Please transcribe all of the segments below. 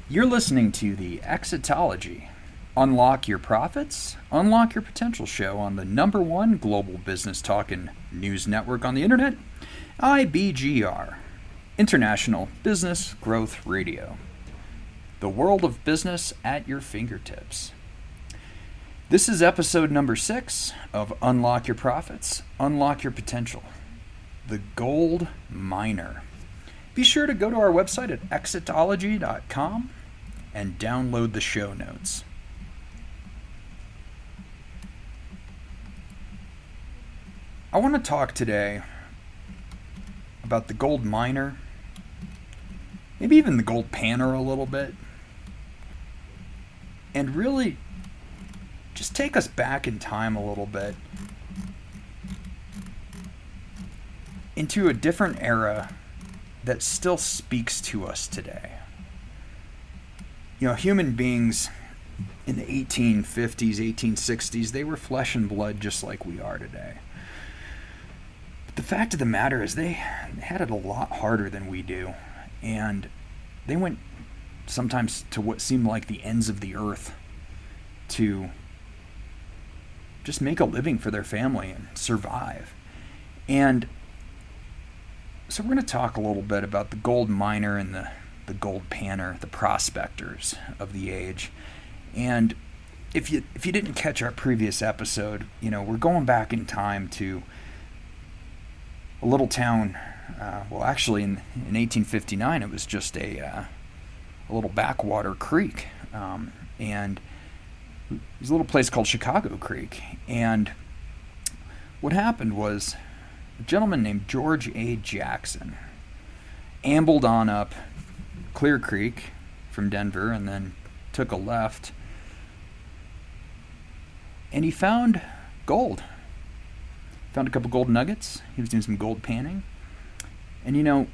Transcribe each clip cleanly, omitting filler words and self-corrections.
You're listening to the Exitology. Unlock your profits, unlock your potential show on the number one global business talk and news network on the internet, IBGR, International Business Growth Radio. The world of business at your fingertips. This is episode number 6 of Unlock Your Profits, Unlock Your Potential. The Gold Miner. Be sure to go to our website at exitology.com and download the show notes. I want to talk today about the gold miner, maybe even the gold panner a little bit, and really just take us back in time a little bit into a different era that still speaks to us today. You know, human beings in the 1850s, 1860s, they were flesh and blood just like we are today. But the fact of the matter is they had it a lot harder than we do. And they went sometimes to what seemed like the ends of the earth to just make a living for their family and survive. And so we're going to talk a little bit about the gold miner and the gold panner, the prospectors of the age. And if you didn't catch our previous episode, you know, we're going back in time to a little town. Actually, in 1859, it was just a little backwater creek, and it was a little place called Chicago Creek. And what happened was, a gentleman named George A. Jackson ambled on up Clear Creek from Denver and then took a left, and he found gold. Found a couple gold nuggets. He was doing some gold panning. And you know,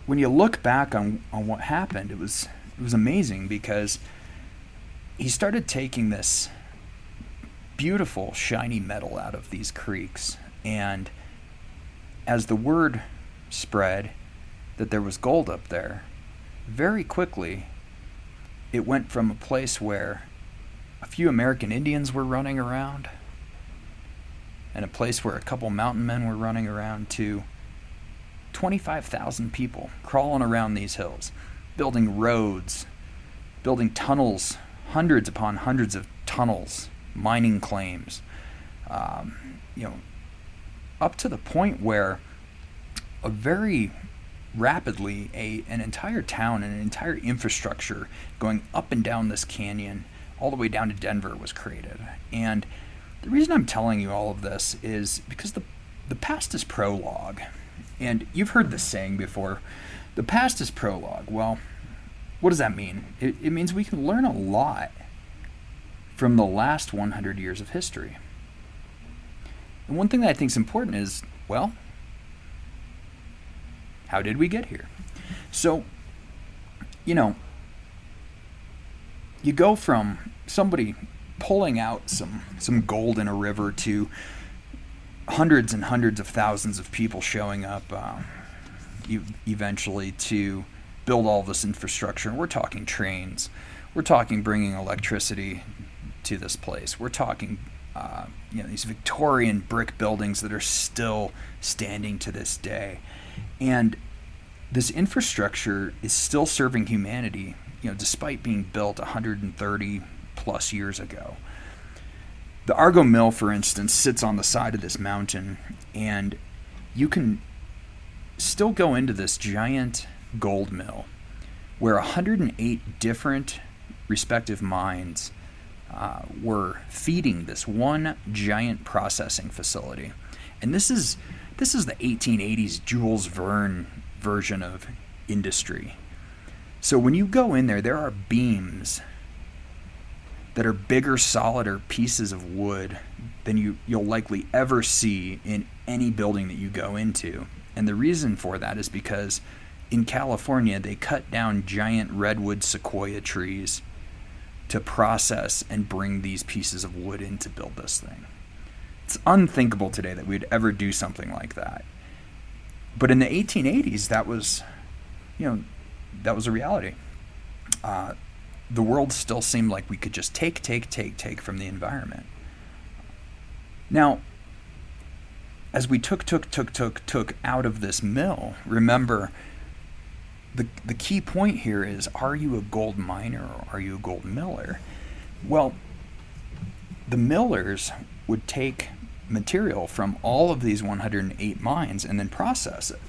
when you look back on what happened, it was amazing, because he started taking this beautiful shiny metal out of these creeks. And as the word spread that there was gold up there, very quickly it went from a place where a few American Indians were running around and a place where a couple mountain men were running around to 25,000 people crawling around these hills, building roads, building tunnels, hundreds upon hundreds of tunnels, mining claims, up to the point where very rapidly an entire town and an entire infrastructure going up and down this canyon all the way down to Denver was created. And the reason I'm telling you all of this is because the past is prologue. And you've heard this saying before, the past is prologue. Well, what does that mean? It means we can learn a lot from the last 100 years of history. And one thing that I think is important is, well, how did we get here? So, you know, you go from somebody pulling out some gold in a river to hundreds and hundreds of thousands of people showing up eventually to build all this infrastructure. We're talking trains. We're talking bringing electricity to this place. We're talking these Victorian brick buildings that are still standing to this day. And this infrastructure is still serving humanity, despite being built 130 plus years ago. The Argo Mill, for instance, sits on the side of this mountain, and you can still go into this giant gold mill where 108 different respective mines were feeding this one giant processing facility. And this is the 1880s Jules Verne version of industry. So when you go in there, there are beams that are bigger, solider pieces of wood than you'll likely ever see in any building that you go into. And the reason for that is because in California, they cut down giant redwood sequoia trees to process and bring these pieces of wood in to build this thing. It's unthinkable today that we'd ever do something like that. But in the 1880s, that was a reality. the world still seemed like we could just take from the environment. Now, as we took out of this mill, remember, the key point here is, are you a gold miner or are you a gold miller? Well, the millers would take material from all of these 108 mines and then process it.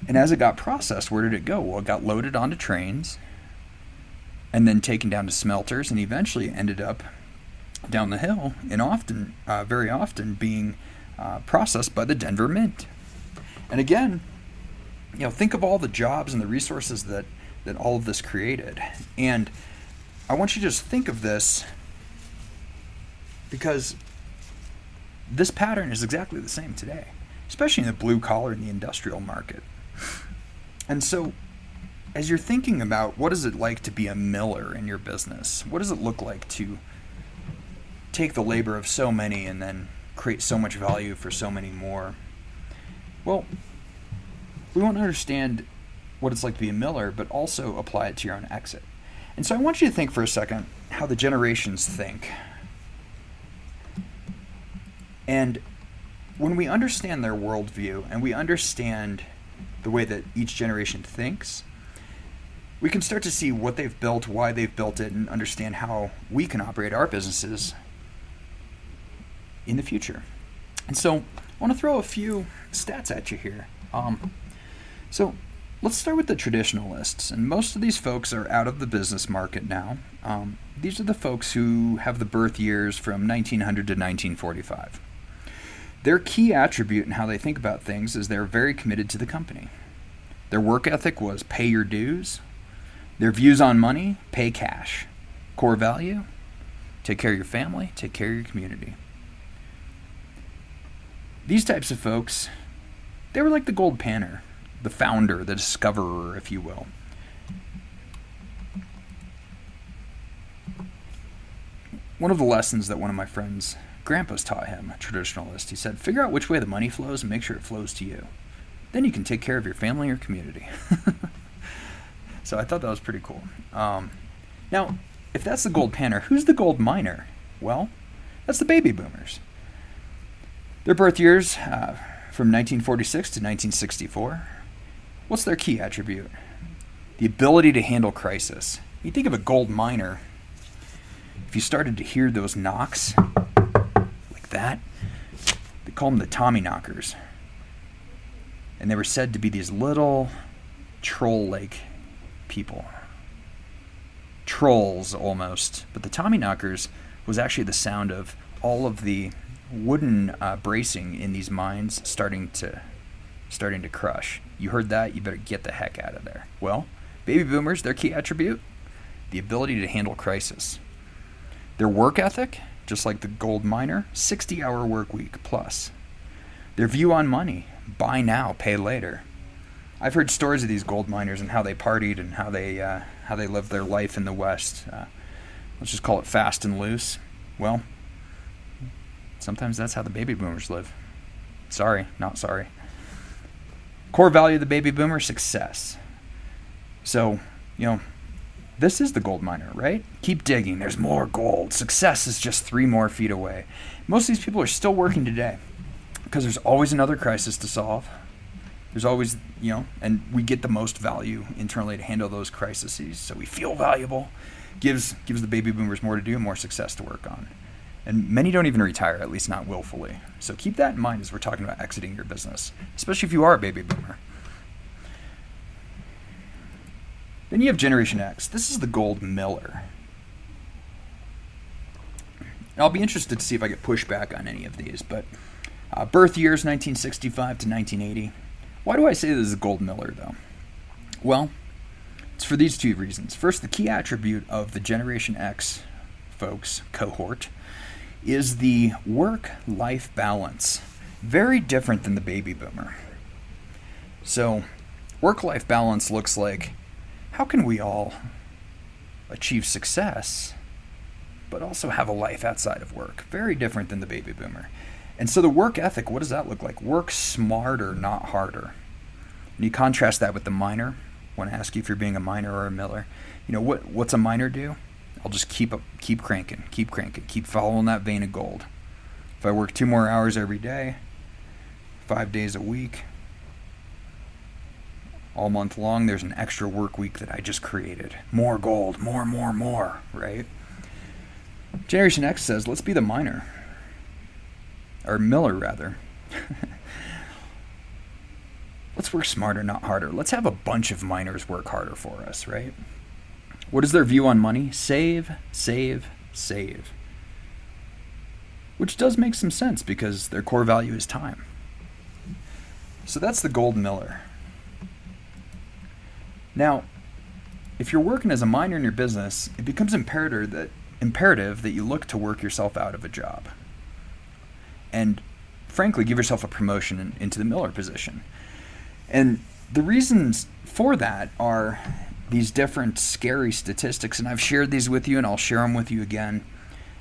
And as it got processed, where did it go? Well, it got loaded onto trains and then taken down to smelters, and eventually ended up down the hill, and often, very often, being processed by the Denver Mint. And again, think of all the jobs and the resources that all of this created. And I want you to just think of this, because this pattern is exactly the same today, especially in the blue collar and the industrial market. And so, as you're thinking about what is it like to be a miller in your business, what does it look like to take the labor of so many and then create so much value for so many more? Well, we want to understand what it's like to be a miller, but also apply it to your own exit. And so I want you to think for a second how the generations think. And when we understand their worldview and we understand the way that each generation thinks, we can start to see what they've built, why they've built it, and understand how we can operate our businesses in the future. And so I want to throw a few stats at you here. So let's start with the traditionalists. And most of these folks are out of the business market now. These are the folks who have the birth years from 1900 to 1945. Their key attribute in how they think about things is they're very committed to the company. Their work ethic was pay your dues. Their views on money, pay cash. Core value, take care of your family, take care of your community. These types of folks, they were like the gold panner, the founder, the discoverer, if you will. One of the lessons that one of my friends' grandpas taught him, a traditionalist, he said, figure out which way the money flows and make sure it flows to you. Then you can take care of your family or community. So I thought that was pretty cool. Now, if that's the gold panner, who's the gold miner? Well, that's the baby boomers. Their birth years from 1946 to 1964. What's their key attribute? The ability to handle crisis. You think of a gold miner, if you started to hear those knocks like that, they call them the Tommy knockers. And they were said to be these little troll-like people. Trolls, almost. But the Tommy knockers was actually the sound of all of the wooden bracing in these mines starting to crush. You heard that, you better get the heck out of there. Well, baby boomers, their key attribute, the ability to handle crisis. Their work ethic, just like the gold miner, 60-hour work week plus. Their view on money, buy now, pay later. I've heard stories of these gold miners and how they partied and how they lived their life in the West. Let's just call it fast and loose. Well, sometimes that's how the baby boomers live. Sorry, not sorry. Core value of the baby boomer, success. So, this is the gold miner, right? Keep digging. There's more gold. Success is just 3 more feet away. Most of these people are still working today because there's always another crisis to solve. There's always, and we get the most value internally to handle those crises. So we feel valuable. Gives the baby boomers more to do, more success to work on. And many don't even retire, at least not willfully. So keep that in mind as we're talking about exiting your business, especially if you are a baby boomer. Then you have Generation X. This is the gold miller. I'll be interested to see if I get pushback on any of these, but birth years 1965 to 1980. Why do I say this is a gold miller, though? Well, it's for these 2 reasons. First, the key attribute of the Generation X folks cohort is the work-life balance. Very different than the baby boomer. So, work-life balance looks like, how can we all achieve success, but also have a life outside of work? Very different than the baby boomer. And so the work ethic, what does that look like? Work smarter, not harder. And you contrast that with the miner. when I ask you if you're being a miner or a miller. What's a miner do? I'll just keep cranking, keep following that vein of gold. If I work 2 more hours every day, 5 days a week, all month long, there's an extra work week that I just created. More gold, more, right? Generation X says, let's be the miner. Or miller, rather. Let's work smarter, not harder. Let's have a bunch of miners work harder for us, right? What is their view on money? Save, save, save. Which does make some sense because their core value is time. So that's the gold miller. Now, if you're working as a miner in your business, it becomes imperative that you look to work yourself out of a job. And frankly, give yourself a promotion into the miller position. And the reasons for that are these different scary statistics, and I've shared these with you, and I'll share them with you again.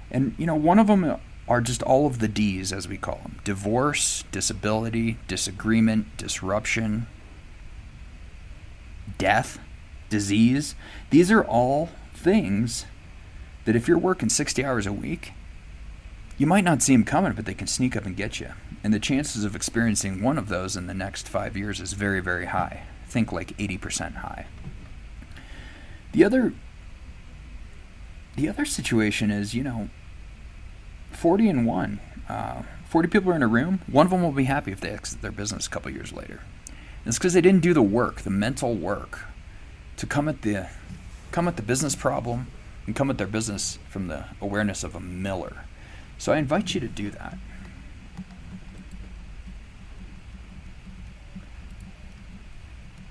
And, one of them are just all of the D's, as we call them. Divorce, disability, disagreement, disruption, death, disease. These are all things that if you're working 60 hours a week, you might not see them coming, but they can sneak up and get you. And the chances of experiencing one of those in the next 5 years is very, very high. Think like 80% high. The other situation is, 40 and 1. 40 people are in a room. One of them will be happy if they exit their business a couple years later. And it's because they didn't do the work, the mental work, to come at the business problem and come at their business from the awareness of a miller. So I invite you to do that.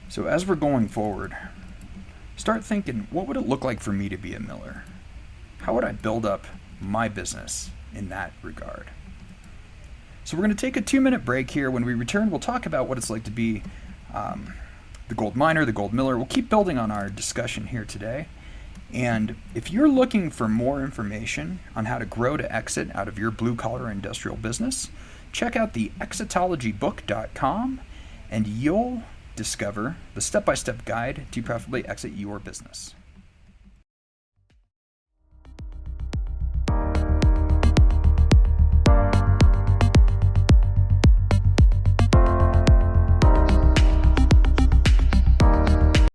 So as we're going forward, start thinking, what would it look like for me to be a miller? How would I build up my business in that regard? So we're going to take a 2-minute break here. When we return, we'll talk about what it's like to be the gold miner, the gold miller. We'll keep building on our discussion here today. And if you're looking for more information on how to grow to exit out of your blue-collar industrial business, check out the exitologybook.com and you'll discover the step-by-step guide to profitably exit your business.